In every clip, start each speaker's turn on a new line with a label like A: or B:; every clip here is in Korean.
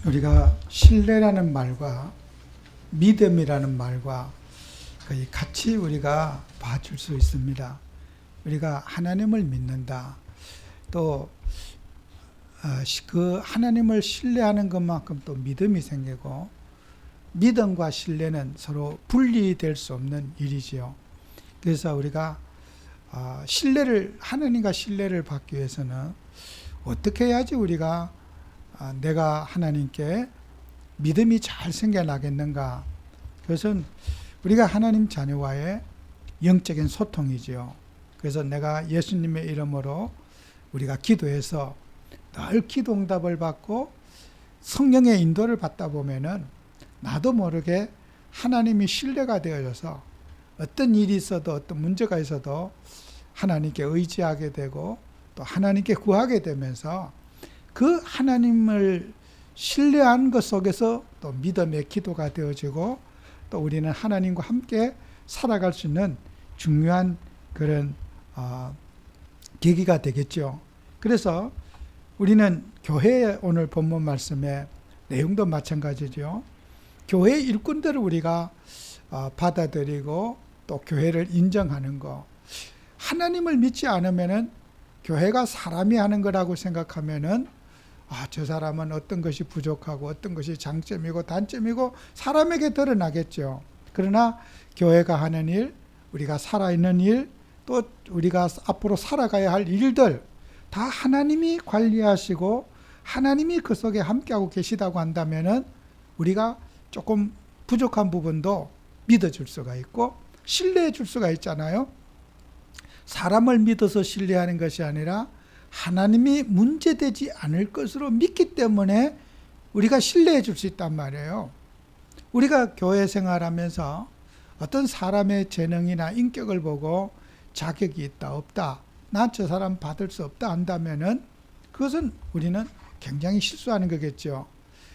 A: 우리가 신뢰라는 말과 믿음이라는 말과 거의 같이 우리가 봐줄 수 있습니다. 우리가 하나님을 믿는다. 또 그 하나님을 신뢰하는 것만큼 또 믿음이 생기고, 믿음과 신뢰는 서로 분리될 수 없는 일이지요. 그래서 우리가 하나님과 신뢰를 받기 위해서는 어떻게 해야지 우리가 내가 하나님께 믿음이 잘 생겨나겠는가? 그것은 우리가 하나님 자녀와의 영적인 소통이지요. 그래서 내가 예수님의 이름으로 우리가 기도해서 늘 기도 응답을 받고 성령의 인도를 받다 보면은 나도 모르게 하나님이 신뢰가 되어져서 어떤 일이 있어도 어떤 문제가 있어도 하나님께 의지하게 되고 또 하나님께 구하게 되면서 그 하나님을 신뢰한 것 속에서 또 믿음의 기도가 되어지고 또 우리는 하나님과 함께 살아갈 수 있는 중요한 그런 계기가 되겠죠. 그래서 우리는 교회의 오늘 본문 말씀의 내용도 마찬가지죠. 교회 일꾼들을 우리가 받아들이고 또 교회를 인정하는 거. 하나님을 믿지 않으면은 교회가 사람이 하는 거라고 생각하면은 저 사람은 어떤 것이 부족하고 어떤 것이 장점이고 단점이고 사람에게 드러나겠죠. 그러나 교회가 하는 일, 우리가 살아있는 일, 또 우리가 앞으로 살아가야 할 일들 다 하나님이 관리하시고 하나님이 그 속에 함께하고 계시다고 한다면은 우리가 조금 부족한 부분도 믿어줄 수가 있고 신뢰해 줄 수가 있잖아요. 사람을 믿어서 신뢰하는 것이 아니라 하나님이 문제되지 않을 것으로 믿기 때문에 우리가 신뢰해 줄 수 있단 말이에요. 우리가 교회 생활하면서 어떤 사람의 재능이나 인격을 보고 자격이 있다 없다, 난 저 사람 받을 수 없다 한다면은 그것은 우리는 굉장히 실수하는 거겠죠.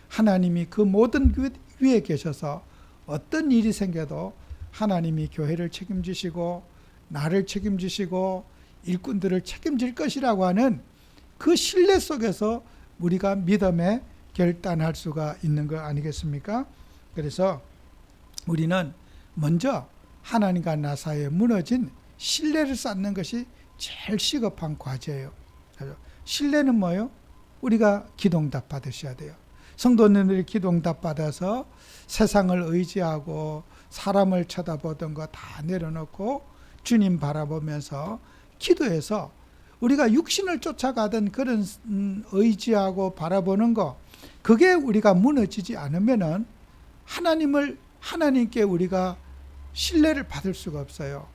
A: 하나님이 그 모든 위에 계셔서 어떤 일이 생겨도 하나님이 교회를 책임지시고 나를 책임지시고 일꾼들을 책임질 것이라고 하는 그 신뢰 속에서 우리가 믿음에 결단할 수가 있는 거 아니겠습니까? 그래서 우리는 먼저 하나님과 나 사이에 무너진 신뢰를 쌓는 것이 제일 시급한 과제예요. 신뢰는 뭐예요? 우리가 기도응답 받으셔야 돼요. 성도님들이 기도응답 받아서 세상을 의지하고 사람을 쳐다보던 거 다 내려놓고 주님 바라보면서 기도해서 우리가 육신을 쫓아가던 그런 의지하고 바라보는 거, 그게 우리가 무너지지 않으면은 하나님께 우리가 신뢰를 받을 수가 없어요.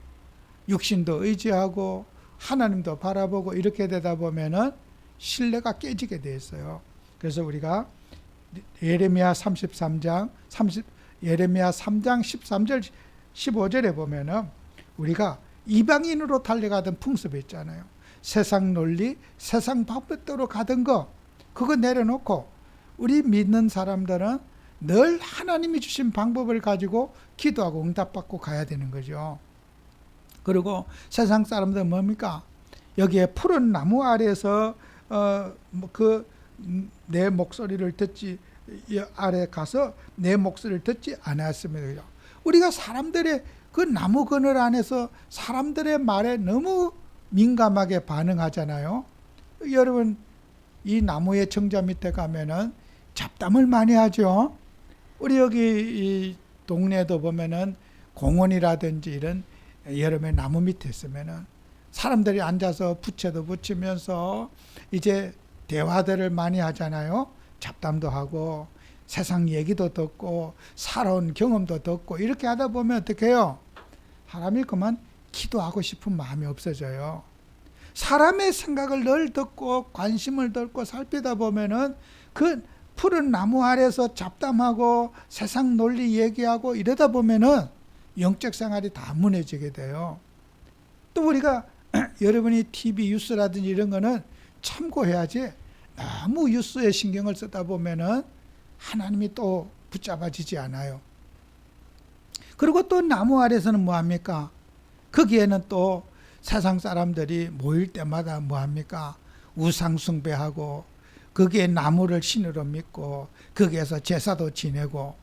A: 육신도 의지하고 하나님도 바라보고 이렇게 되다 보면은 신뢰가 깨지게 돼 있어요. 그래서 우리가 예레미야 3장 13절 15절에 보면은 우리가 이방인으로 달려가던 풍습이 있잖아요. 세상 논리, 세상 방법대로 가던 거, 그거 내려놓고 우리 믿는 사람들은 늘 하나님이 주신 방법을 가지고 기도하고 응답받고 가야 되는 거죠. 그리고 세상 사람들은 뭡니까? 여기에 푸른 나무 아래에서 내 목소리를 듣지, 아래 가서 내 목소리를 듣지 않았습니다. 우리가 사람들의 그 나무 그늘 안에서 사람들의 말에 너무 민감하게 반응하잖아요. 여러분, 이 나무의 정자 밑에 가면은 잡담을 많이 하죠. 우리 여기 이 동네에도 보면은 공원이라든지 이런 여름에 나무 밑에 있으면은 사람들이 앉아서 부채도 붙이면서 이제 대화들을 많이 하잖아요. 잡담도 하고 세상 얘기도 듣고 살아온 경험도 듣고 이렇게 하다 보면 어떻게 해요? 사람이 그만 기도하고 싶은 마음이 없어져요. 사람의 생각을 늘 듣고 관심을 듣고 살피다 보면은 그 푸른 나무 아래서 잡담하고 세상 논리 얘기하고 이러다 보면은 영적 생활이 다 무너지게 돼요. 또 우리가 여러분이 TV 뉴스라든지 이런 거는 참고해야지, 너무 뉴스에 신경을 쓰다 보면은 하나님이 또 붙잡아지지 않아요. 그리고 또 나무 아래서는 뭐합니까? 거기에는 또 세상 사람들이 모일 때마다 뭐합니까? 우상 숭배하고 거기에 나무를 신으로 믿고 거기에서 제사도 지내고,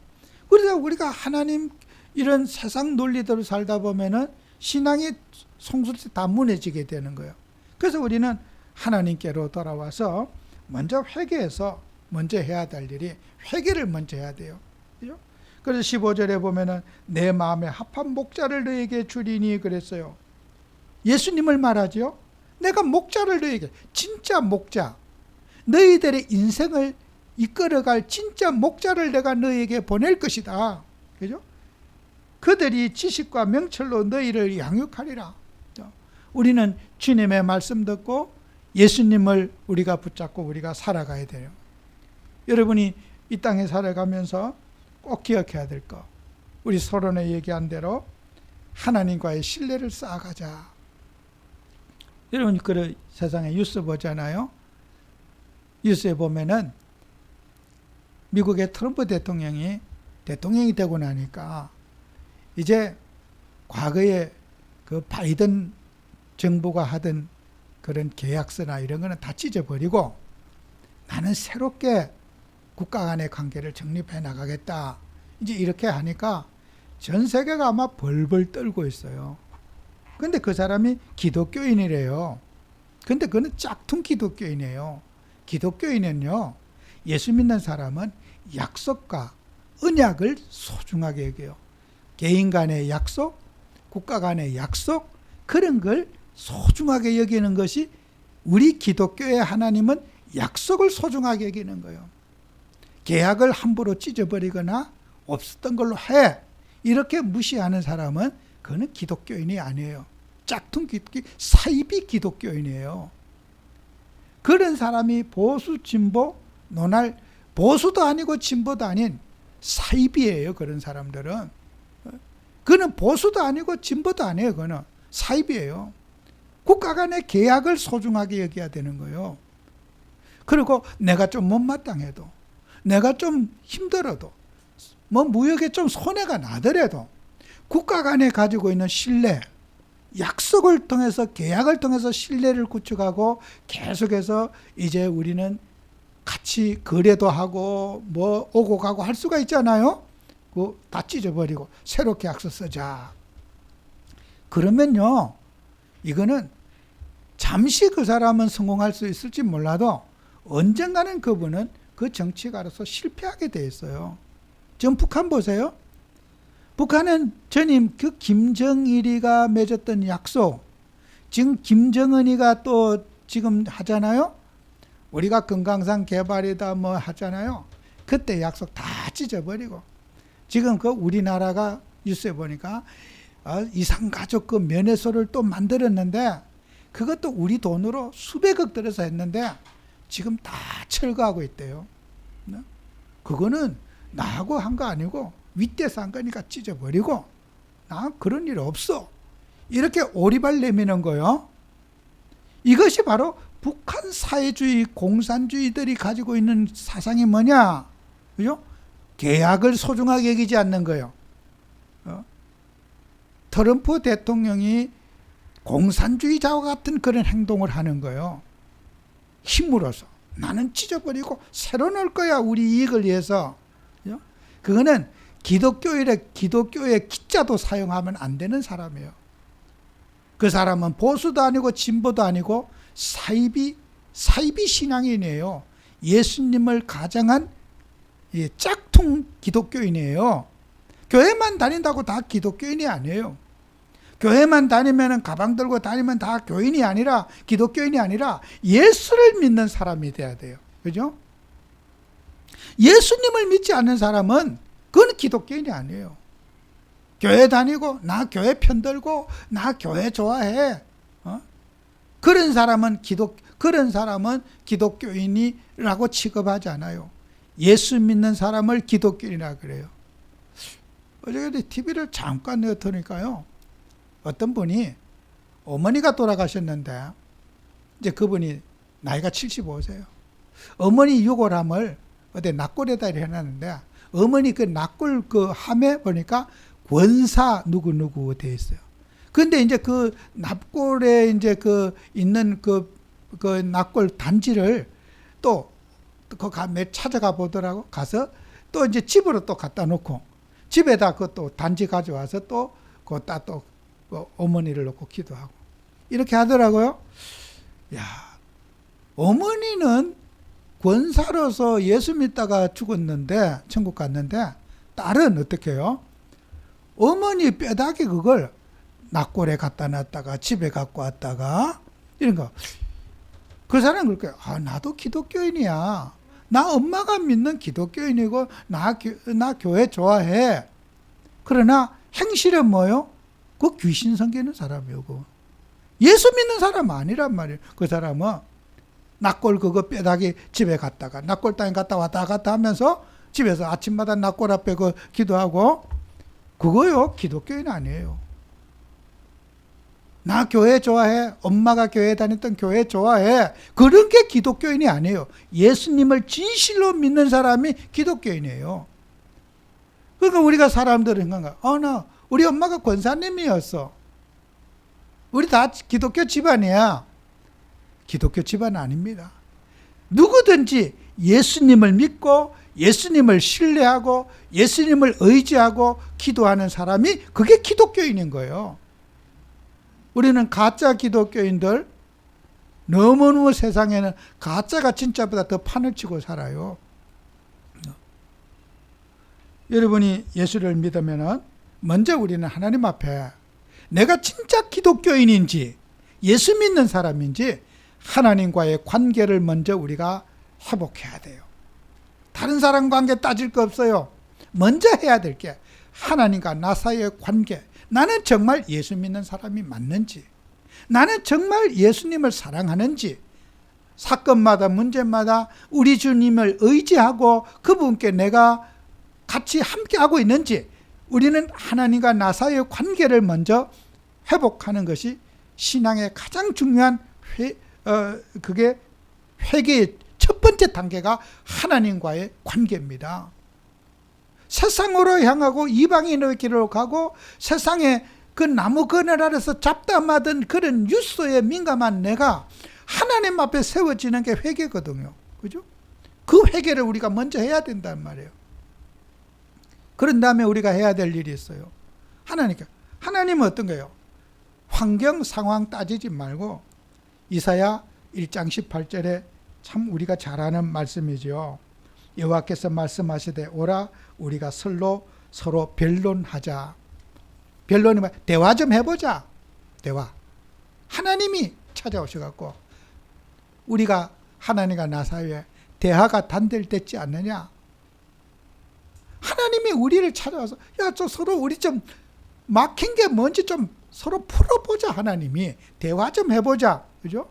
A: 그러다 우리가 하나님 이런 세상 논리대로 살다 보면은 신앙이 송두리 다 무너지게 되는 거예요. 그래서 우리는 하나님께로 돌아와서 먼저 회개해서 먼저 해야 될 일이 회개를 먼저 해야 돼요. 그죠? 그래서 15절에 보면은 내 마음에 합한 목자를 너에게 주리니 그랬어요. 예수님을 말하죠. 내가 목자를 너에게, 진짜 목자, 너희들의 인생을 이끌어갈 진짜 목자를 내가 너에게 보낼 것이다. 그죠? 그들이 지식과 명철로 너희를 양육하리라. 우리는 주님의 말씀 듣고 예수님을 우리가 붙잡고 우리가 살아가야 돼요. 여러분이 이 땅에 살아가면서 꼭 기억해야 될 거, 우리 서론에 얘기한 대로 하나님과의 신뢰를 쌓아가자. 여러분 그 세상에 뉴스 보잖아요. 뉴스에 보면은 미국의 트럼프 대통령이 되고 나니까 이제 과거에 그 바이든 정부가 하던 그런 계약서나 이런 거는 다 찢어버리고 나는 새롭게 국가 간의 관계를 정립해 나가겠다. 이제 이렇게 하니까 전 세계가 아마 벌벌 떨고 있어요. 근데 그 사람이 기독교인이래요. 근데 그는 짝퉁 기독교인이에요. 기독교인은요, 예수 믿는 사람은 약속과 언약을 소중하게 여겨요. 개인 간의 약속, 국가 간의 약속, 그런 걸 소중하게 여기는 것이, 우리 기독교의 하나님은 약속을 소중하게 여기는 거예요. 계약을 함부로 찢어버리거나 없었던 걸로 해, 이렇게 무시하는 사람은 그는 기독교인이 아니에요. 짝퉁 기독교, 사이비 기독교인이에요. 그런 사람이 보수, 진보, 논할, 보수도 아니고 진보도 아닌 사이비예요. 그런 사람들은. 그는 보수도 아니고 진보도 아니에요. 그는 사이비예요. 국가 간의 계약을 소중하게 여겨야 되는 거예요. 그리고 내가 좀 못마땅해도, 내가 좀 힘들어도, 뭐 무역에 좀 손해가 나더라도 국가 간에 가지고 있는 신뢰, 약속을 통해서, 계약을 통해서 신뢰를 구축하고 계속해서 이제 우리는 같이 거래도 하고 뭐 오고 가고 할 수가 있잖아요. 그거 다 찢어버리고 새로 계약서 쓰자. 그러면요, 이거는 잠시 그 사람은 성공할 수 있을지 몰라도 언젠가는 그분은 그 정치가로서 실패하게 돼 있어요. 지금 북한 보세요. 북한은 전임 그 김정일이가 맺었던 약속, 지금 김정은이가 또 지금 하잖아요. 우리가 금강산 개발이다 뭐 하잖아요. 그때 약속 다 찢어버리고 지금 그 우리나라가 뉴스에 보니까 이산가족 그 면회소를 또 만들었는데 그것도 우리 돈으로 수백억 들여서 했는데 지금 다 철거하고 있대요. 그거는 나하고 한 거 아니고 윗대서 한 거니까 찢어버리고 나 그런 일 없어. 이렇게 오리발 내미는 거요. 이것이 바로 북한 사회주의 공산주의들이 가지고 있는 사상이 뭐냐? 그죠? 계약을 소중하게 여기지 않는 거예요. 트럼프 대통령이 공산주의자와 같은 그런 행동을 하는 거예요. 힘으로써 나는 찢어버리고 새로 넣을 거야, 우리 이익을 위해서. 그거는 기독교의 기자도 사용하면 안 되는 사람이에요. 그 사람은 보수도 아니고 진보도 아니고 사이비 신앙인이에요. 예수님을 가장한 짝퉁 기독교인이에요. 교회만 다닌다고 다 기독교인이 아니에요. 교회만 다니면, 가방 들고 다니면 다 교인이 아니라, 기독교인이 아니라 예수를 믿는 사람이 돼야 돼요. 그죠? 예수님을 믿지 않는 사람은 그건 기독교인이 아니에요. 교회 다니고 나 교회 편들고 나 교회 좋아해. 그런 사람은 기독교인이라고 취급하지 않아요. 예수 믿는 사람을 기독교인이라 그래요. 어저께 TV를 잠깐 내어보니까요, 어떤 분이 어머니가 돌아가셨는데 이제 그분이 나이가 75세예요. 어머니 유골함을 어디 납골에다 해놨는데 어머니 그 납골 그 함에 보니까 권사 누구누구 돼 있어요. 근데 이제 그 납골에 이제 그 있는 그 납골 단지를 또 찾아가 보더라고. 가서 또 이제 집으로 또 갖다 놓고 집에다 그것도 단지 가져와서 또 그다 또 어머니를 놓고 기도하고 이렇게 하더라고요. 야, 어머니는 권사로서 예수 믿다가 죽었는데 천국 갔는데 딸은 어떻게 해요? 어머니 뼈다귀 그걸 낙골에 갖다 놨다가 집에 갖고 왔다가 이런 거. 그 사람은 그렇게 나도 기독교인이야. 나 엄마가 믿는 기독교인이고 나 교회 좋아해. 그러나 행실은 뭐요? 그 귀신 섬기는 사람이고 예수 믿는 사람 아니란 말이에요. 그 사람은 낙골 그거 뼈다귀 집에 갔다가 낙골 땅에 갔다 왔다 갔다 하면서 집에서 아침마다 낙골 앞에 그 기도하고 그거요 기독교인 아니에요. 나 교회 좋아해. 엄마가 교회 다녔던 교회 좋아해. 그런 게 기독교인이 아니에요. 예수님을 진실로 믿는 사람이 기독교인이에요. 그러니까 우리가 사람들은 그런가? 우리 엄마가 권사님이었어. 우리 다 기독교 집안이야. 기독교 집안 아닙니다. 누구든지 예수님을 믿고 예수님을 신뢰하고 예수님을 의지하고 기도하는 사람이 그게 기독교인인 거예요. 우리는 가짜 기독교인들 너무너무 세상에는 가짜가 진짜보다 더 판을 치고 살아요. 여러분이 예수를 믿으면 먼저 우리는 하나님 앞에 내가 진짜 기독교인인지 예수 믿는 사람인지 하나님과의 관계를 먼저 우리가 회복해야 돼요. 다른 사람 관계 따질 거 없어요. 먼저 해야 될 게 하나님과 나 사이의 관계. 나는 정말 예수 믿는 사람이 맞는지, 나는 정말 예수님을 사랑하는지, 사건마다 문제마다 우리 주님을 의지하고 그분께 내가 같이 함께하고 있는지 우리는 하나님과 나 사이의 관계를 먼저 회복하는 것이 신앙의 가장 중요한 그게 회개의 첫 번째 단계가 하나님과의 관계입니다. 세상으로 향하고 이방인의 길로 가고 세상에 그 나무 그늘 아래서 잡다 마던 그런 뉴스에 민감한 내가 하나님 앞에 세워지는 게 회개거든요. 그죠? 그 회개를 우리가 먼저 해야 된단 말이에요. 그런 다음에 우리가 해야 될 일이 있어요. 하나님은 어떤 거예요? 환경 상황 따지지 말고 이사야 1장 18절에 참 우리가 잘 아는 말씀이죠. 여호와께서 말씀하시되 오라 우리가 서로 변론하자. 변론이 뭐야? 대화 좀 해보자. 대화. 하나님이 찾아오셔갖고 우리가 하나님과 나 사이에 대화가 단절됐지 않느냐. 하나님이 우리를 찾아와서 서로 우리 좀 막힌 게 뭔지 좀 서로 풀어보자. 하나님이 대화 좀 해보자. 그죠?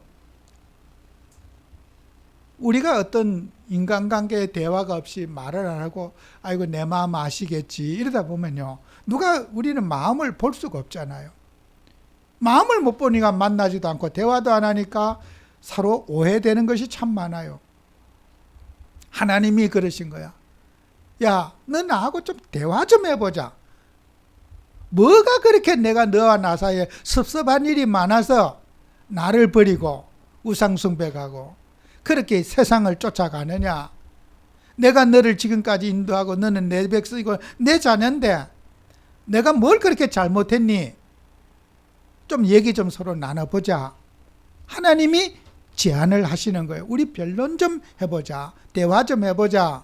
A: 우리가 어떤 인간관계에 대화가 없이 말을 안 하고 아이고 내 마음 아시겠지 이러다 보면요 우리는 마음을 볼 수가 없잖아요. 마음을 못 보니까 만나지도 않고 대화도 안 하니까 서로 오해되는 것이 참 많아요. 하나님이 그러신 거야. 야, 너 나하고 좀 대화 좀 해보자. 뭐가 그렇게 내가 너와 나 사이에 섭섭한 일이 많아서 나를 버리고 우상숭배하고 그렇게 세상을 쫓아가느냐. 내가 너를 지금까지 인도하고 너는 내 백성이고 내 자녀인데 내가 뭘 그렇게 잘못했니? 좀 얘기 좀 서로 나눠보자. 하나님이 제안을 하시는 거예요. 우리 변론 좀 해보자. 대화 좀 해보자.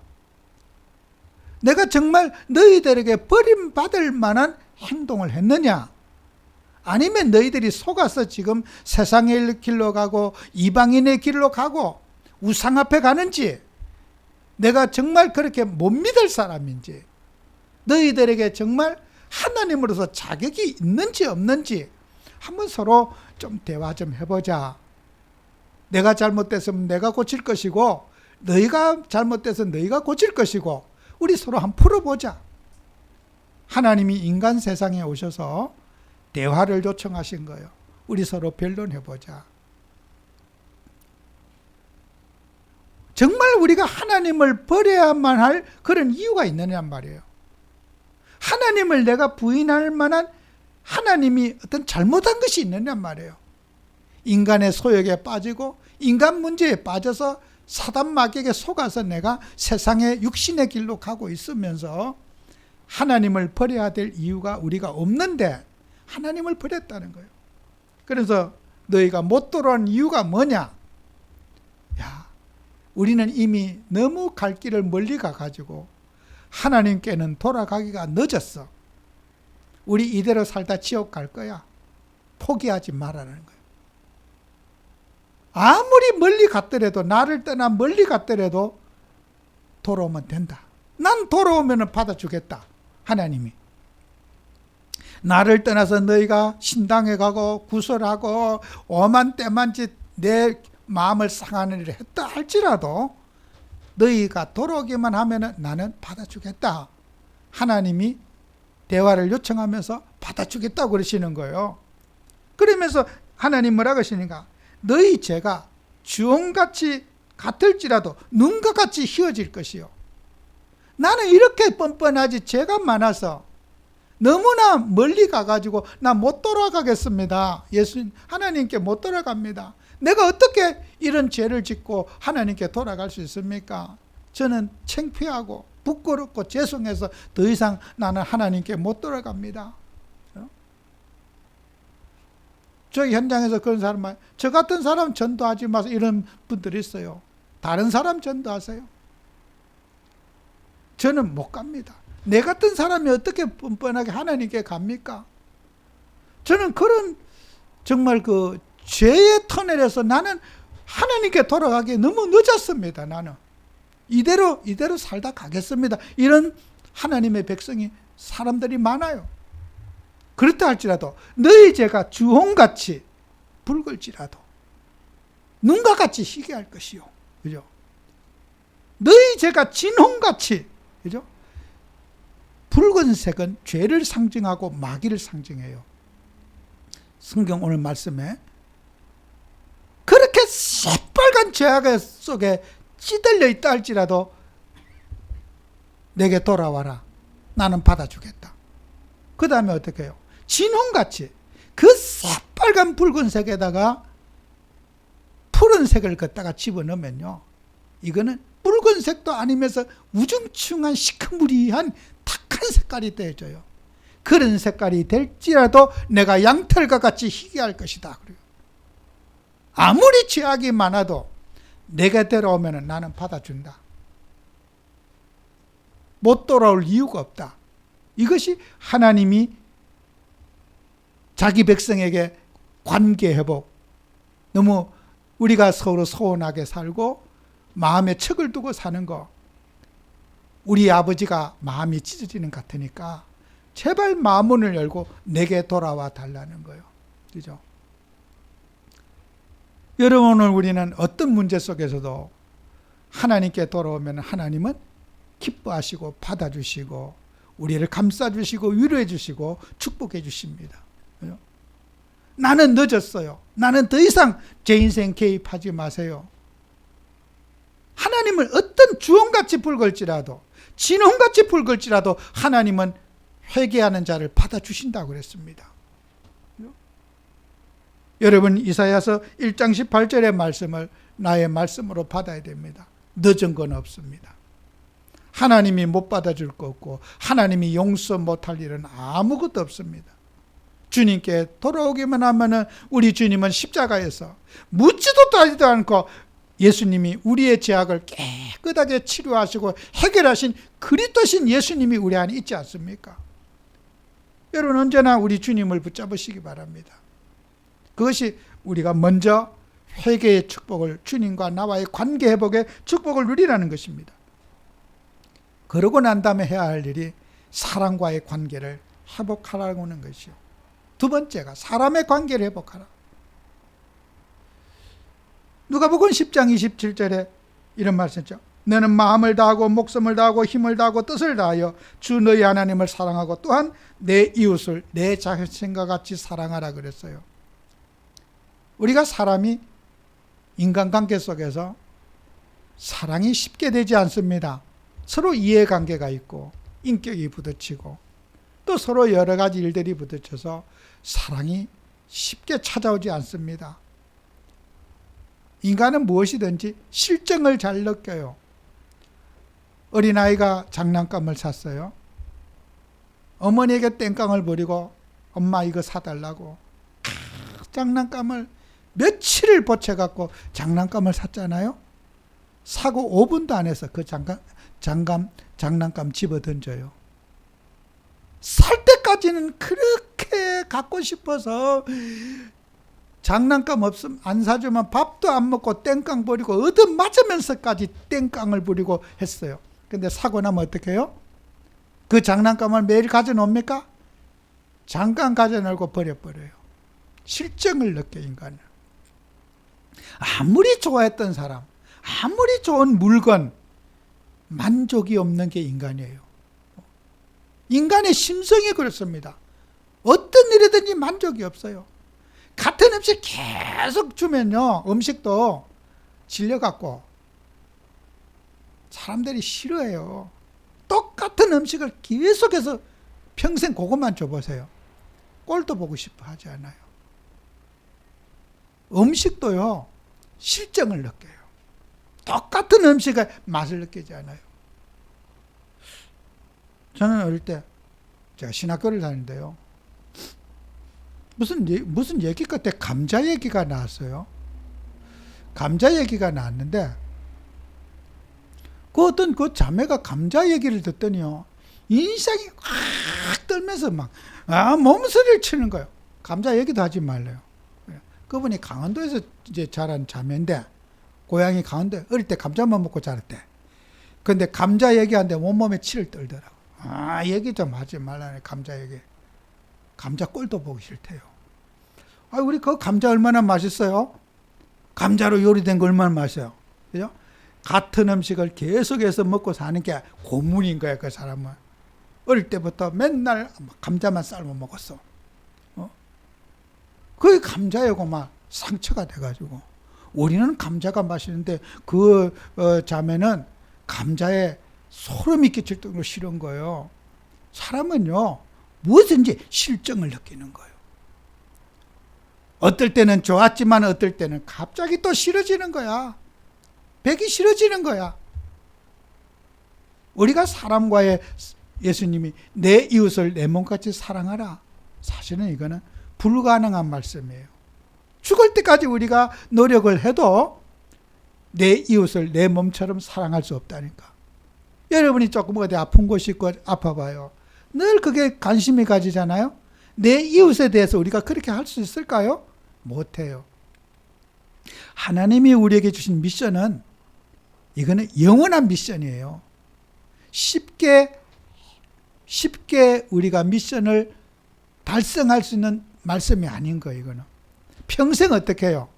A: 내가 정말 너희들에게 버림받을 만한 행동을 했느냐? 아니면 너희들이 속아서 지금 세상의 길로 가고 이방인의 길로 가고 우상 앞에 가는지, 내가 정말 그렇게 못 믿을 사람인지, 너희들에게 정말 하나님으로서 자격이 있는지 없는지 한번 서로 좀 대화 좀 해보자. 내가 잘못됐으면 내가 고칠 것이고 너희가 잘못돼서 너희가 고칠 것이고 우리 서로 한번 풀어보자. 하나님이 인간 세상에 오셔서 대화를 요청하신 거예요. 우리 서로 변론해보자. 정말 우리가 하나님을 버려야만 할 그런 이유가 있느냐는 말이에요. 하나님을 내가 부인할 만한 하나님이 어떤 잘못한 것이 있느냐는 말이에요. 인간의 소욕에 빠지고 인간 문제에 빠져서 사단 마귀에게 속아서 내가 세상의 육신의 길로 가고 있으면서 하나님을 버려야 될 이유가 우리가 없는데 하나님을 버렸다는 거예요. 그래서 너희가 못 돌아온 이유가 뭐냐? 야, 우리는 이미 너무 갈 길을 멀리 가가지고 하나님께는 돌아가기가 늦었어. 우리 이대로 살다 지옥 갈 거야. 포기하지 말라는 거예요. 아무리 멀리 갔더라도, 나를 떠나 멀리 갔더라도 돌아오면 된다. 난 돌아오면 받아주겠다. 하나님이. 나를 떠나서 너희가 신당에 가고 구설하고 오만 때만짓 내 마음을 상하는 일을 했다 할지라도 너희가 돌아오기만 하면 나는 받아주겠다. 하나님이 대화를 요청하면서 받아주겠다고 그러시는 거예요. 그러면서 하나님 뭐라고 하시는가? 너희 죄가 주홍같이 같을지라도 눈과 같이 희어질 것이요. 나는 이렇게 뻔뻔하지 죄가 많아서 너무나 멀리 가가지고 나 못 돌아가겠습니다. 하나님께 못 돌아갑니다. 내가 어떻게 이런 죄를 짓고 하나님께 돌아갈 수 있습니까? 저는 창피하고 부끄럽고 죄송해서 더 이상 나는 하나님께 못 돌아갑니다. 저희 현장에서 그런 사람 말, 저 같은 사람 전도하지 마세요. 이런 분들이 있어요. 다른 사람 전도하세요. 저는 못 갑니다. 내 같은 사람이 어떻게 뻔뻔하게 하나님께 갑니까? 저는 그런 정말 그 죄의 터널에서 나는 하나님께 돌아가기 너무 늦었습니다. 나는 이대로 살다 가겠습니다. 이런 하나님의 백성이 사람들이 많아요. 그렇다 할지라도 너희 죄가 주홍같이 붉을지라도 눈과 같이 희게할 것이요. 그죠? 너희 죄가 진홍같이, 그죠? 붉은색은 죄를 상징하고 마귀를 상징해요. 성경 오늘 말씀에 그렇게 새빨간 죄악 속에 찌들려 있다 할지라도 내게 돌아와라. 나는 받아주겠다. 그 다음에 어떻게 해요? 진홍같이 그 새빨간 붉은색에다가 푸른색을 걷다가 집어넣으면요, 이거는 붉은색도 아니면서 우중충한 시커무리한 탁한 색깔이 되어져요. 그런 색깔이 될지라도 내가 양털과 같이 희귀할 것이다. 그래요. 아무리 죄악이 많아도 내게 데려오면 나는 받아준다. 못 돌아올 이유가 없다. 이것이 하나님이 자기 백성에게 관계 회복, 너무 우리가 서로 서운하게 살고 마음에 척을 두고 사는 거, 우리 아버지가 마음이 찢어지는 것 같으니까 제발 마음문을 열고 내게 돌아와 달라는 거예요. 그죠? 여러분, 오늘 우리는 어떤 문제 속에서도 하나님께 돌아오면 하나님은 기뻐하시고 받아주시고 우리를 감싸주시고 위로해주시고 축복해주십니다. 그죠? 나는 늦었어요. 나는 더 이상 제 인생 개입하지 마세요. 하나님은 어떤 주홍같이 붉을지라도 진홍같이 붉을지라도 하나님은 회개하는 자를 받아주신다고 그랬습니다. 여러분, 이사야서 1장 18절의 말씀을 나의 말씀으로 받아야 됩니다. 늦은 건 없습니다. 하나님이 못 받아줄 거 없고 하나님이 용서 못할 일은 아무것도 없습니다. 주님께 돌아오기만 하면 우리 주님은 십자가에서 묻지도 따지도 않고 예수님이 우리의 죄악을 깨끗하게 치료하시고 해결하신 그리스도신 예수님이 우리 안에 있지 않습니까? 여러분, 언제나 우리 주님을 붙잡으시기 바랍니다. 그것이 우리가 먼저 회개의 축복을, 주님과 나와의 관계 회복의 축복을 누리라는 것입니다. 그러고 난 다음에 해야 할 일이 사람과의 관계를 회복하라고 하는 것이요. 두 번째가 사람의 관계를 회복하라. 누가복음 10장 27절에 이런 말씀이죠. 너는 마음을 다하고 목숨을 다하고 힘을 다하고 뜻을 다하여 주 너희 하나님을 사랑하고 또한 내 이웃을 내 자신과 같이 사랑하라 그랬어요. 우리가 사람이 인간관계 속에서 사랑이 쉽게 되지 않습니다. 서로 이해관계가 있고 인격이 부딪히고 또 서로 여러 가지 일들이 부딪혀서 사랑이 쉽게 찾아오지 않습니다. 인간은 무엇이든지 실정을 잘 느껴요. 어린아이가 장난감을 샀어요. 어머니에게 땡깡을 부리고 엄마 이거 사달라고 장난감을 며칠을 보채갖고 장난감을 샀잖아요. 사고 5분도 안 해서 그 장난감 집어 던져요. 살 때까지는 그렇게 갖고 싶어서 장난감 없으면 안 사주면 밥도 안 먹고 땡깡 부리고 얻어맞으면서까지 땡깡을 부리고 했어요. 근데 사고 나면 어떻게 해요? 그 장난감을 매일 가져놉니까? 잠깐 가져놓고 버려버려요. 실정을 느껴 인간은. 아무리 좋아했던 사람, 아무리 좋은 물건, 만족이 없는 게 인간이에요. 인간의 심성이 그렇습니다. 어떤 일이든지 만족이 없어요. 같은 음식 계속 주면요, 음식도 질려갖고 사람들이 싫어해요. 똑같은 음식을 계속해서 평생 그것만 줘보세요. 꼴도 보고 싶어 하지 않아요. 음식도요, 실정을 느껴요. 똑같은 음식의 맛을 느끼지 않아요. 저는 어릴 때 제가 신학교를 다니는데요. 무슨 얘기 끝에 감자 얘기가 나왔어요. 감자 얘기가 나왔는데 그 어떤 그 자매가 감자 얘기를 듣더니요, 인상이 확 떨면서 막 몸소리를 치는 거예요. 감자 얘기도 하지 말래요. 그분이 강원도에서 이제 자란 자매인데, 고향이 강원도, 어릴 때 감자만 먹고 자랐대. 근데 감자 얘기하는데 온몸에 치를 떨더라고. 얘기 좀 하지 말라네, 감자 얘기. 감자 꼴도 보기 싫대요. 우리 그 감자 얼마나 맛있어요? 감자로 요리된 거 얼마나 맛있어요? 그죠? 같은 음식을 계속해서 먹고 사는 게 고문인 거야, 그 사람은. 어릴 때부터 맨날 감자만 삶아 먹었어. 그게 감자하고 막 상처가 돼가지고. 우리는 감자가 맛있는데 그 자매는 감자에 소름이 끼칠 정도로 싫은 거예요. 사람은요, 무엇인지 실정을 느끼는 거예요. 어떨 때는 좋았지만 어떨 때는 갑자기 또 싫어지는 거야. 배기 싫어지는 거야. 우리가 사람과의, 예수님이 내 이웃을 내 몸같이 사랑하라. 사실은 이거는 불가능한 말씀이에요. 죽을 때까지 우리가 노력을 해도 내 이웃을 내 몸처럼 사랑할 수 없다니까. 여러분이 조금 어디 아픈 곳이 있고 아파봐요. 늘 그게 관심이 가지잖아요. 내 이웃에 대해서 우리가 그렇게 할 수 있을까요? 못해요. 하나님이 우리에게 주신 미션은, 이거는 영원한 미션이에요. 쉽게 우리가 미션을 달성할 수 있는 말씀이 아닌 거예요, 이거는. 평생 어떻게 해요?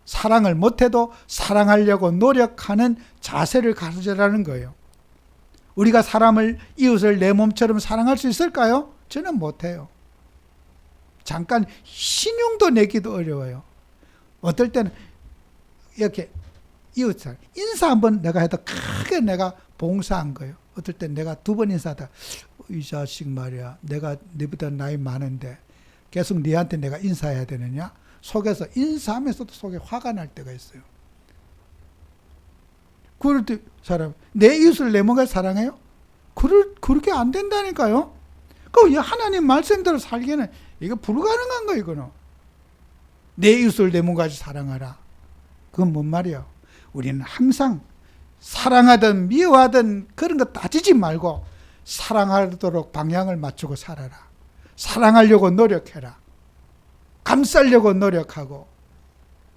A: 사랑을 못해도 사랑하려고 노력하는 자세를 가르쳐라는 거예요. 우리가 이웃을 내 몸처럼 사랑할 수 있을까요? 저는 못해요. 잠깐 신용도 내기도 어려워요. 어떨 때는 이렇게 이웃을 인사 한번 내가 해도 크게 내가 봉사한 거예요. 어떨 땐 내가 2번 인사하다, 이 자식 말이야, 내가 너보다 나이 많은데 계속 너한테 내가 인사해야 되느냐? 속에서 인사하면서도 속에 화가 날 때가 있어요. 그럴 때 사람, 내 이웃을 내 몸같이 사랑해요? 그렇게 안 된다니까요. 그 하나님 말씀대로 살기에는 이거 불가능한 거예요, 이거는. 내 이웃을 내 몸같이 사랑하라. 그건 뭔 말이야? 우리는 항상 사랑하든 미워하든 그런 거 따지지 말고 사랑하도록 방향을 맞추고 살아라. 사랑하려고 노력해라. 감싸려고 노력하고,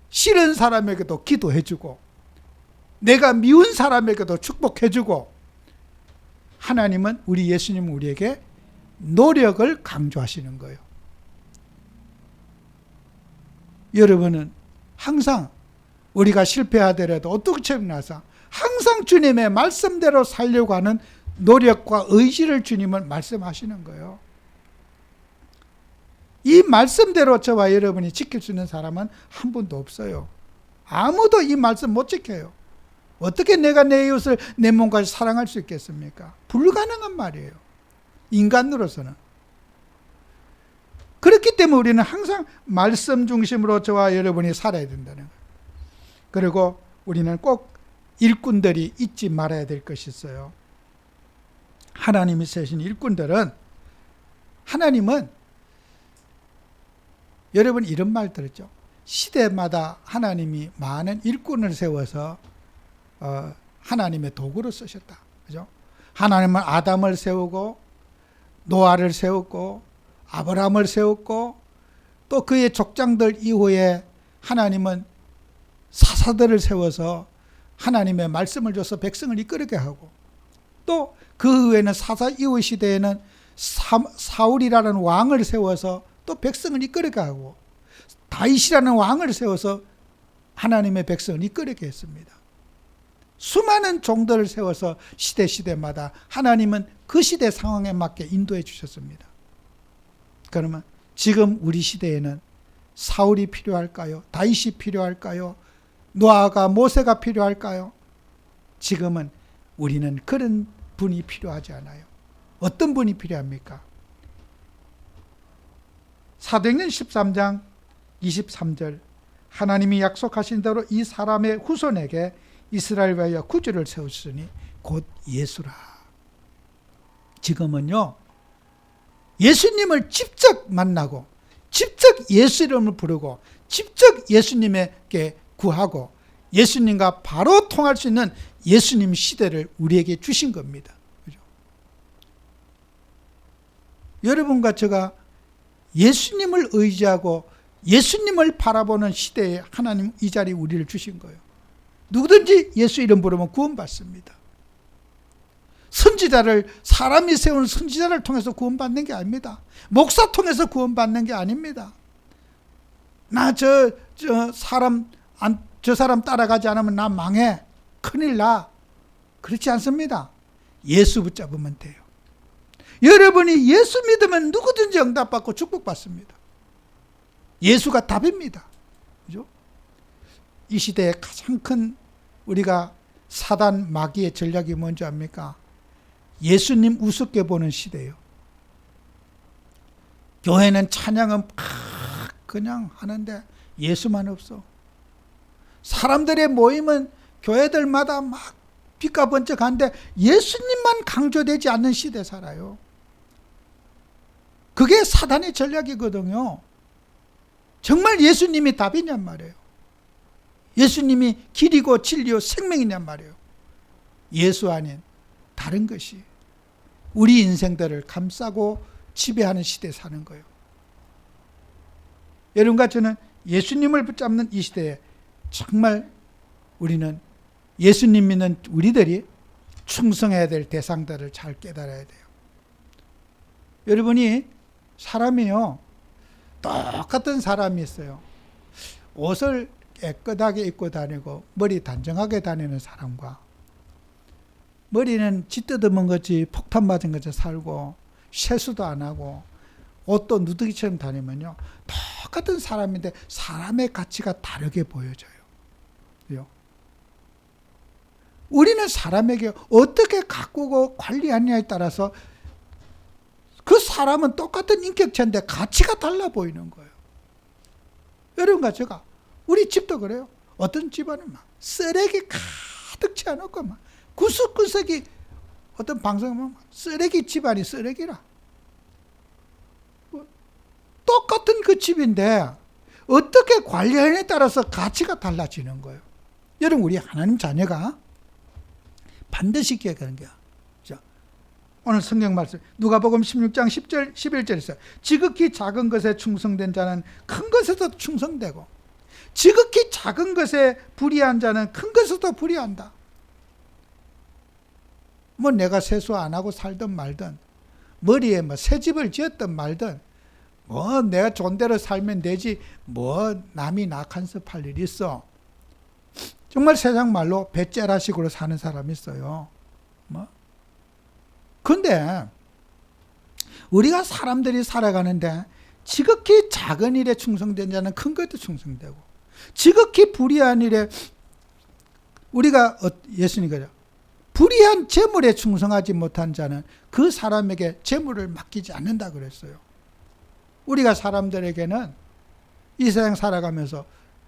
A: 싫은 사람에게도 기도해주고, 내가 미운 사람에게도 축복해주고. 하나님은, 우리 예수님은 우리에게 노력을 강조하시는 거예요. 여러분은 항상 우리가 실패하더라도 어떻게 나서 항상 주님의 말씀대로 살려고 하는 노력과 의지를 주님은 말씀하시는 거예요. 이 말씀대로 저와 여러분이 지킬 수 있는 사람은 한 분도 없어요. 아무도 이 말씀 못 지켜요. 어떻게 내가 내 이웃을 내 몸까지 사랑할 수 있겠습니까? 불가능한 말이에요. 인간으로서는. 그렇기 때문에 우리는 항상 말씀 중심으로 저와 여러분이 살아야 된다는 거예요. 그리고 우리는 꼭 일꾼들이 잊지 말아야 될 것이 있어요. 하나님이 세신 일꾼들은, 하나님은, 여러분 이런 말 들었죠? 시대마다 하나님이 많은 일꾼을 세워서 하나님의 도구로 쓰셨다. 그죠? 하나님은 아담을 세우고 노아를 세웠고 아브라함을 세웠고 또 그의 족장들 이후에 하나님은 사사들을 세워서 하나님의 말씀을 줘서 백성을 이끌게 하고, 또 그 후에는 사사 이후 시대에는 사울이라는 왕을 세워서 또 백성을 이끌게 하고, 다윗이라는 왕을 세워서 하나님의 백성을 이끌게 했습니다. 수많은 종들을 세워서 시대마다 하나님은 그 시대 상황에 맞게 인도해 주셨습니다. 그러면 지금 우리 시대에는 사울이 필요할까요? 다윗이 필요할까요? 노아가 모세가 필요할까요? 지금은 우리는 그런 분이 필요하지 않아요. 어떤 분이 필요합니까? 사도행전 13장 23절, 하나님이 약속하신 대로 이 사람의 후손에게 이스라엘을 위하여 구주를 세우시니 곧 예수라. 지금은요, 예수님을 직접 만나고 직접 예수 이름을 부르고 직접 예수님에게 구하고 예수님과 바로 통할 수 있는 예수님 시대를 우리에게 주신 겁니다. 그죠? 여러분과 제가 예수님을 의지하고 예수님을 바라보는 시대에 하나님 이 자리에 우리를 주신 거예요. 누구든지 예수 이름 부르면 구원받습니다. 선지자를, 사람이 세운 선지자를 통해서 구원받는 게 아닙니다. 목사 통해서 구원받는 게 아닙니다. 저 사람 따라가지 않으면 나 망해, 큰일 나, 그렇지 않습니다. 예수 붙잡으면 돼요. 여러분이 예수 믿으면 누구든지 응답받고 축복받습니다. 예수가 답입니다. 그죠? 이 시대에 가장 큰 우리가 사단 마귀의 전략이 뭔지 압니까? 예수님 우습게 보는 시대예요. 교회는 찬양은 그냥 하는데 예수만 없어. 사람들의 모임은 교회들마다 막 빛가번쩍한데 예수님만 강조되지 않는 시대 살아요. 그게 사단의 전략이거든요. 정말 예수님이 답이냔 말이에요. 예수님이 길이고 진리요 생명이냔 말이에요. 예수 아닌 다른 것이 우리 인생들을 감싸고 지배하는 시대에 사는 거예요. 여러분과 저는 예수님을 붙잡는 이 시대에 정말 우리는 예수님 믿는 우리들이 충성해야 될 대상들을 잘 깨달아야 돼요. 여러분이 사람이요, 똑같은 사람이 있어요. 옷을 깨끗하게 입고 다니고 머리 단정하게 다니는 사람과, 머리는 쥐뜯어먹은 거지 폭탄 맞은 거지 살고 세수도 안 하고 옷도 누더기처럼 다니면요, 똑같은 사람인데 사람의 가치가 다르게 보여져요. 우리는 사람에게 어떻게 가꾸고 관리하느냐에 따라서 그 사람은 똑같은 인격체인데 가치가 달라 보이는 거예요. 여러분과 제가, 우리 집도 그래요. 어떤 집안은 막 쓰레기 가득 채워놓고 막 구석구석이, 어떤 방송에 보면 쓰레기 집안이 쓰레기라. 똑같은 그 집인데 어떻게 관리하느냐에 따라서 가치가 달라지는 거예요. 여러분, 우리 하나님 자녀가 반드시 기억하는 거야. 자, 오늘 성경 말씀 누가복음 16장 10절 11절에 있어요. 지극히 작은 것에 충성된 자는 큰 것에도 충성되고 지극히 작은 것에 불의한 자는 큰 것에도 불의한다. 뭐 내가 세수 안 하고 살든 말든, 머리에 뭐 새집을 지었든 말든, 뭐 내가 좋은 대로 살면 되지 뭐 남이 나 간섭할 일이 있어. 정말 세상 말로 배째라식으로 사는 사람이 있어요. 뭐? 근데 우리가 사람들이 살아가는데 지극히 작은 일에 충성된 자는 큰 것도 충성되고, 지극히 불의한 일에, 우리가 예수님 그래요. 불의한 재물에 충성하지 못한 자는 그 사람에게 재물을 맡기지 않는다 그랬어요. 우리가 사람들에게는 이 세상 살아가면서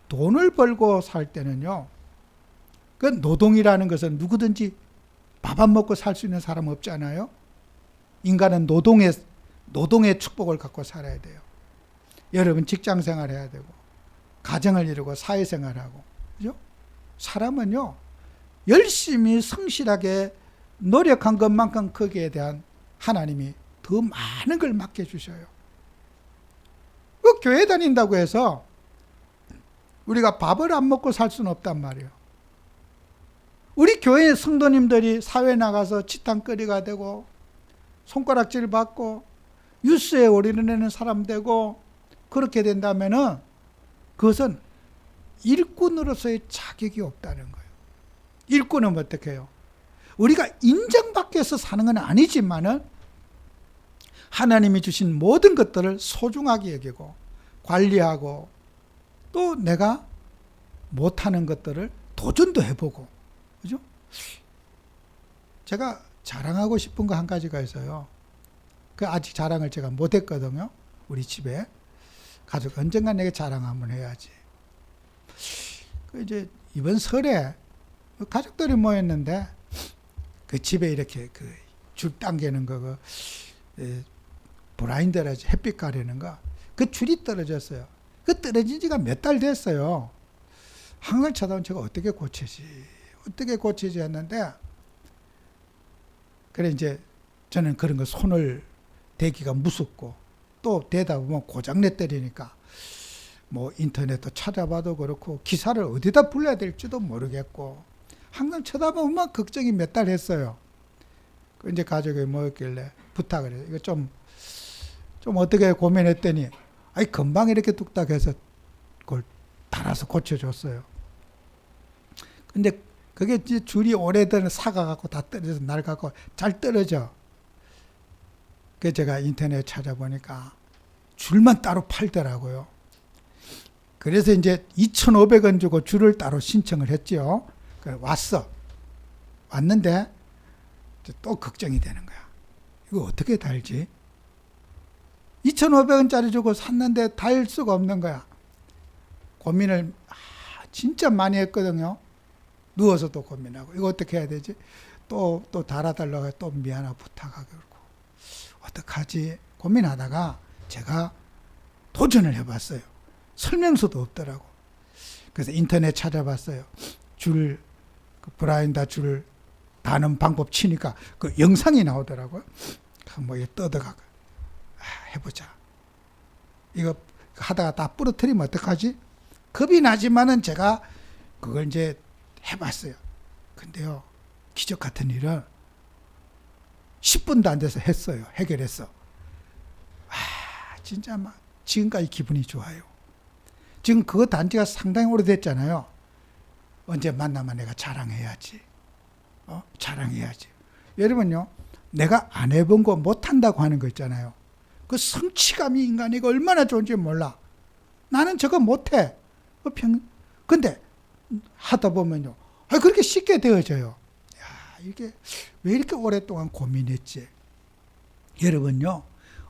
A: 돈을 벌고 살 때는요, 그 노동이라는 것은 누구든지 밥 안 먹고 살 수 있는 사람 없잖아요. 인간은 노동의 축복을 갖고 살아야 돼요. 여러분 직장 생활해야 되고 가정을 이루고 사회생활하고, 그죠? 사람은요 열심히 성실하게 노력한 것만큼 거기에 대한 하나님이 더 많은 걸 맡겨주셔요. 그 교회 다닌다고 해서 우리가 밥을 안 먹고 살 수는 없단 말이에요. 우리 교회 성도님들이 사회 나가서 치탕거리가 되고 손가락질 받고 뉴스에 올인하는 사람 되고 그렇게 된다면은 그것은 일꾼으로서의 자격이 없다는 거예요. 일꾼은 어떻게 해요? 우리가 인정받기 위해서 사는 건 아니지만은 하나님이 주신 모든 것들을 소중하게 여기고 관리하고 또 내가 못하는 것들을 도전도 해보고, 그죠? 제가 자랑하고 싶은 거 한 가지가 있어요. 그 아직 자랑을 제가 못했거든요. 우리 집에 가족 언젠가 내가 자랑 한번 해야지. 그 이제 이번 설에 가족들이 모였는데 그 집에 이렇게 그 줄 당기는 거, 블라인드라지 햇빛 가리는 거, 그 줄이 떨어졌어요. 그 떨어진 지가 몇 달 됐어요. 항상 쳐다보면 제가 어떻게 고치지 했는데, 그래 이제 저는 그런 거 손을 대기가 무섭고 또 대다 보면 고장내 때리니까 뭐 인터넷도 찾아봐도 그렇고 기사를 어디다 불러야 될지도 모르겠고 항상 쳐다보면 걱정이 몇 달 했어요. 그 이제 가족이 뭐였길래 부탁을 해요. 이거 좀 어떻게 고민했더니 아니 금방 이렇게 뚝딱 해서 그걸 달아서 고쳐줬어요. 근데 그게 이제 줄이 오래된 사가 갖고 다 떨어져서 날 갖고 잘 떨어져. 그래서 제가 인터넷 찾아보니까 줄만 따로 팔더라고요. 그래서 이제 2,500원 주고 줄을 따로 신청을 했죠. 왔는데 또 걱정이 되는 거야. 이거 어떻게 달지? 2,500원짜리 주고 샀는데 달 수가 없는 거야. 고민을 진짜 많이 했거든요. 누워서도 고민하고 이거 어떻게 해야 되지? 또 달아달라고 또 미안하고 부탁하고 그러고 어떡하지? 고민하다가 제가 도전을 해봤어요. 설명서도 없더라고. 그래서 인터넷 찾아봤어요. 줄, 그 브라인다 줄 다는 방법 치니까 그 영상이 나오더라고요. 뭐 떠다가 해보자. 이거 하다가 다 부러뜨리면 어떡하지? 겁이 나지만은 제가 그걸 이제 해봤어요. 근데요, 기적 같은 일은 10분도 안 돼서 했어요. 해결했어. 진짜 막 지금까지 기분이 좋아요. 지금 그거 단지가 상당히 오래됐잖아요. 언제 만나면 내가 자랑해야지. 자랑해야지. 여러분요, 내가 안 해본 거 못한다고 하는 거 있잖아요. 그 성취감이 인간이 얼마나 좋은지 몰라. 나는 저거 못해. 근데 하다 보면요, 그렇게 쉽게 되어져요. 이게 왜 이렇게 오랫동안 고민했지? 여러분요,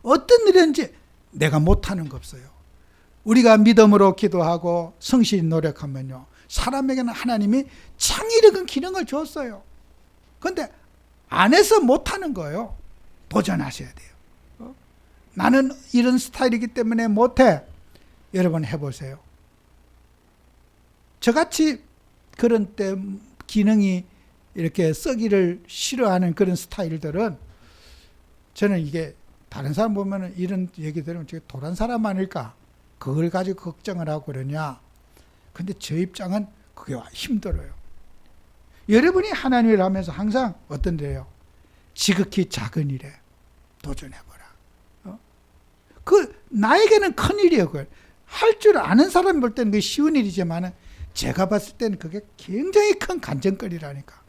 A: 어떤 일인지 내가 못하는 거 없어요. 우리가 믿음으로 기도하고 성실히 노력하면요, 사람에게는 하나님이 창의력은 기능을 줬어요. 근데 안 해서 못하는 거예요. 도전하셔야 돼요. 나는 이런 스타일이기 때문에 못해. 여러분 해보세요. 저같이 그런 때 기능이 이렇게 썩이를 싫어하는 그런 스타일들은 저는 이게 다른 사람 보면은 이런 얘기 들으면 제가 도란 사람 아닐까? 그걸 가지고 걱정을 하고 그러냐? 근데 저 입장은 그게 힘들어요. 여러분이 하나님을 하면서 항상 어떤 데요? 지극히 작은 일에 도전해보라. 나에게는 큰 일이에요. 그걸. 할 줄 아는 사람 볼 때는 그게 쉬운 일이지만은 제가 봤을 때는 그게 굉장히 큰 간증거리라니까.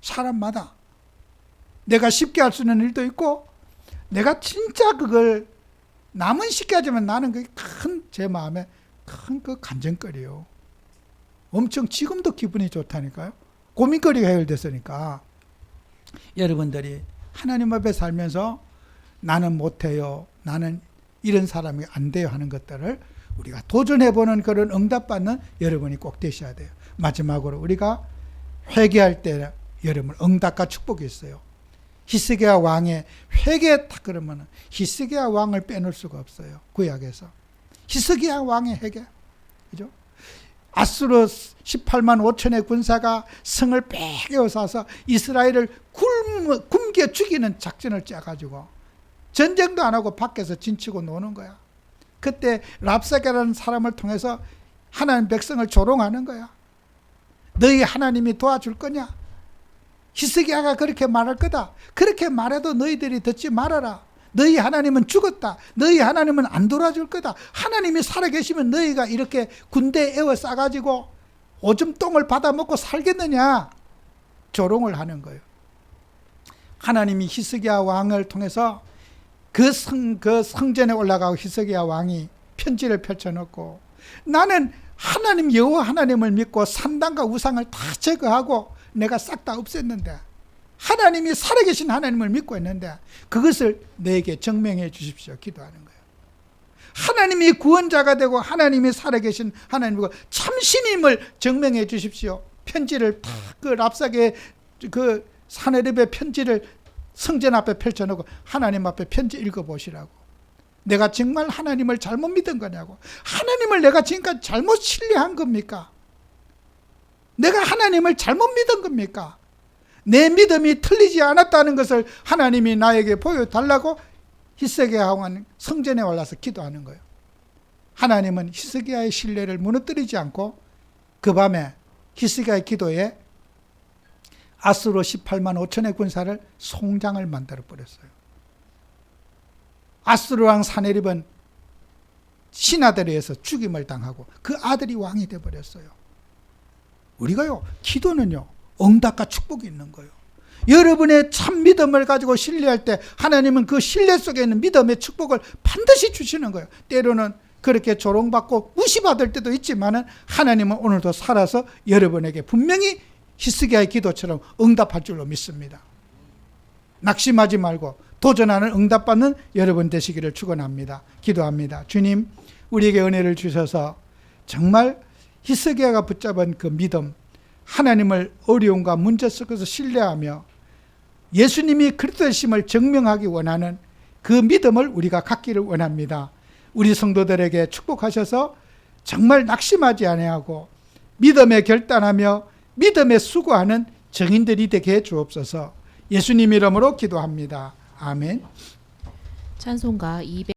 A: 사람마다 내가 쉽게 할 수 있는 일도 있고 내가 진짜 그걸 남은 쉽게 하지만 나는 그게 제 마음에 큰 그 간증거리요. 엄청 지금도 기분이 좋다니까요. 고민거리가 해결됐으니까. 여러분들이 하나님 앞에 살면서 나는 못해요, 나는 이런 사람이 안 돼요 하는 것들을 우리가 도전해보는 그런 응답받는 여러분이 꼭 되셔야 돼요. 마지막으로 우리가 회개할 때 여러분 응답과 축복이 있어요. 히스기야 왕의 회개 딱 그러면 히스기야 왕을 빼놓을 수가 없어요. 구약에서 히스기야 왕의 회개, 그죠? 아수르 18만 5천의 군사가 성을 빼앗아서 이스라엘을 굶겨 죽이는 작전을 짜가지고 전쟁도 안 하고 밖에서 진치고 노는 거야. 그때 랍사게라는 사람을 통해서 하나님 백성을 조롱하는 거야. 너희 하나님이 도와줄 거냐? 히스기야가 그렇게 말할 거다. 그렇게 말해도 너희들이 듣지 말아라. 너희 하나님은 죽었다. 너희 하나님은 안 돌아줄 거다. 하나님이 살아계시면 너희가 이렇게 군대 에워싸가지고 오줌 똥을 받아먹고 살겠느냐? 조롱을 하는 거예요. 하나님이 히스기야 왕을 통해서 그 성전에 올라가고 히스기야 왕이 편지를 펼쳐놓고 나는 하나님 여호와 하나님을 믿고 산당과 우상을 다 제거하고 내가 싹 다 없앴는데 하나님이 살아계신 하나님을 믿고 있는데 그것을 내게 증명해 주십시오. 기도하는 거예요. 하나님이 구원자가 되고 하나님이 살아계신 하나님이고 참신임을 증명해 주십시오. 편지를 다 그 랍사게 그 사네립의 편지를 성전 앞에 펼쳐놓고 하나님 앞에 편지 읽어보시라고. 내가 정말 하나님을 잘못 믿은 거냐고. 하나님을 내가 지금까지 잘못 신뢰한 겁니까? 내가 하나님을 잘못 믿은 겁니까? 내 믿음이 틀리지 않았다는 것을 하나님이 나에게 보여달라고 히스기야 왕은 성전에 올라서 기도하는 거예요. 하나님은 히스기야의 신뢰를 무너뜨리지 않고 그 밤에 히스기야의 기도에 아수르 18만 5천의 군사를 송장을 만들어 버렸어요. 아수르 왕 사네립은 신하들에 의해서 죽임을 당하고 그 아들이 왕이 되어 버렸어요. 우리가요, 기도는요, 응답과 축복이 있는 거예요. 여러분의 참 믿음을 가지고 신뢰할 때 하나님은 그 신뢰 속에 있는 믿음의 축복을 반드시 주시는 거예요. 때로는 그렇게 조롱받고 무시받을 때도 있지만은 하나님은 오늘도 살아서 여러분에게 분명히 히스기야의 기도처럼 응답할 줄로 믿습니다. 낙심하지 말고 도전하는 응답받는 여러분 되시기를 축원합니다. 기도합니다. 주님, 우리에게 은혜를 주셔서 정말 히스기야가 붙잡은 그 믿음, 하나님을 어려움과 문제 속에서 신뢰하며 예수님이 그리스도이심을 증명하기 원하는 그 믿음을 우리가 갖기를 원합니다. 우리 성도들에게 축복하셔서 정말 낙심하지 아니하고 믿음에 결단하며 믿음에 수고하는 증인들이 되게 해 주옵소서. 예수님 이름으로 기도합니다. 아멘.
B: 찬송가 200